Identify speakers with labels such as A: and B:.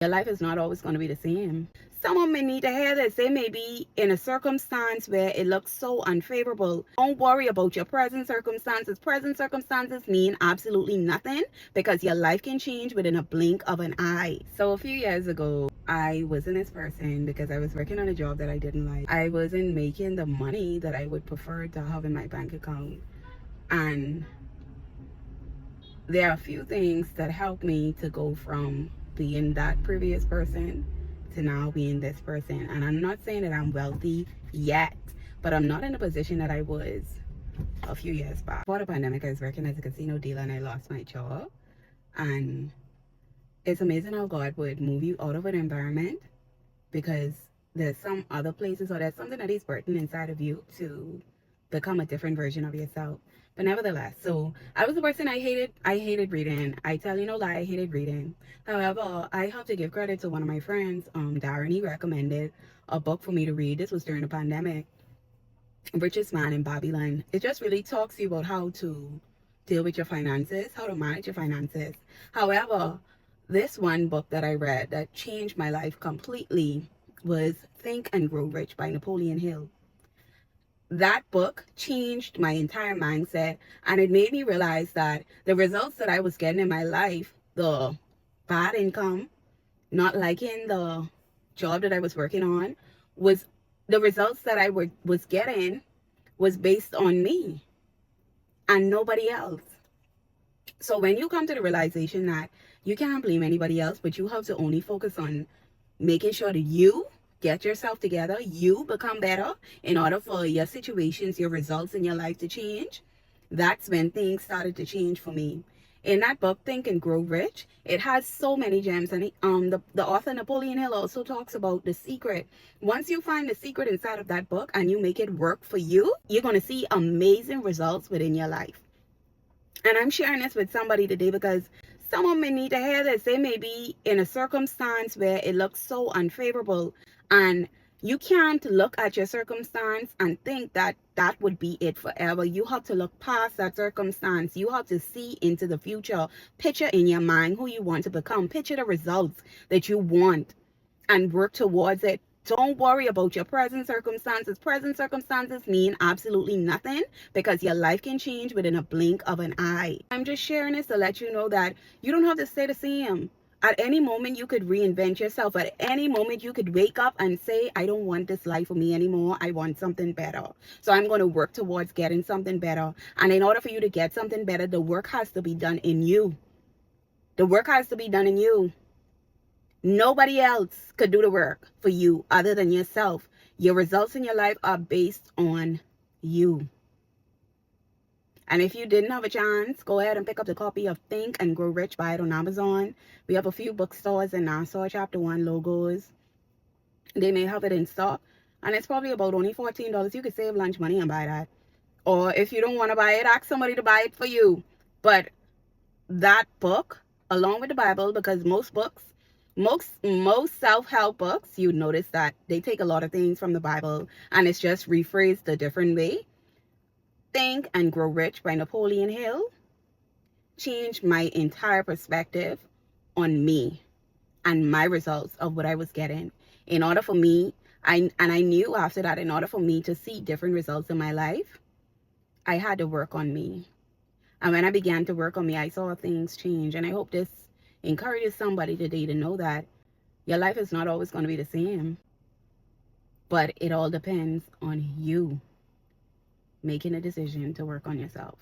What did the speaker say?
A: Your life is not always going to be the same. Someone may need to hear this. They may be in a circumstance where it looks so unfavorable. Don't worry about your present circumstances. Present circumstances mean absolutely nothing because your life can change within a blink of an eye. So a few years ago, I wasn't this person because I was working on a job that I didn't like. I wasn't making the money that I would prefer to have in my bank account. And there are a few things that helped me to go from being that previous person to now being this person. And I'm not saying that I'm wealthy yet, but I'm not in the position that I was a few years back. Before the pandemic, I was working as a casino dealer and I lost my job. And it's amazing how God would move you out of an environment because there's some other places or there's something that He's birthing inside of you to become a different version of yourself. But nevertheless, so I was the person I hated reading. I tell you no lie, I hated reading. However, I have to give credit to one of my friends, Darren. He recommended a book for me to read. This was during the pandemic, Richest Man in Babylon. It just really talks to you about how to deal with your finances, how to manage your finances. However, this one book that I read that changed my life completely was Think and Grow Rich by Napoleon Hill. That book changed my entire mindset and it made me realize that the results that I was getting in my life, the bad income, not liking the job that I was working on, was the results that was getting was based on me and nobody else. So when you come to the realization that you can't blame anybody else, but you have to only focus on making sure that you get yourself together, you become better in order for your situations, your results in your life to change, that's when things started to change for me. In that book, Think and Grow Rich, it has so many gems. And the author, Napoleon Hill, also talks about the secret. Once you find the secret inside of that book and you make it work for you, you're going to see amazing results within your life. And I'm sharing this with somebody today because someone may need to hear this. They may be in a circumstance where it looks so unfavorable and you can't look at your circumstance and think that that would be it forever. You have to look past that circumstance. You have to see into the future. Picture in your mind who you want to become. Picture the results that you want and work towards it. Don't worry about your present circumstances. Present circumstances mean absolutely nothing because your life can change within a blink of an eye. I'm just sharing this to let you know that you don't have to stay the same. At any moment, you could reinvent yourself. At any moment, you could wake up and say, I don't want this life for me anymore. I want something better. So I'm going to work towards getting something better. And in order for you to get something better, the work has to be done in you. The work has to be done in you. Nobody else could do the work for you other than yourself. Your results in your life are based on you. And if you didn't have a chance, go ahead and pick up the copy of Think and Grow Rich. Buy it on Amazon. We have a few bookstores in Nassau, Chapter 1 logos. They may have it in stock. And it's probably about only $14. You could save lunch money and buy that. Or if you don't want to buy it, ask somebody to buy it for you. But that book, along with the Bible, because most self-help books, you notice that they take a lot of things from the Bible and it's just rephrased a different way. Think and Grow Rich by Napoleon Hill changed my entire perspective on me and my results of what I was getting. In order for me, I knew after that, in order for me to see different results in my life, I had to work on me. And when I began to work on me, I saw things change. And I hope this encourages somebody today to know that your life is not always going to be the same. But it all depends on you making a decision to work on yourself.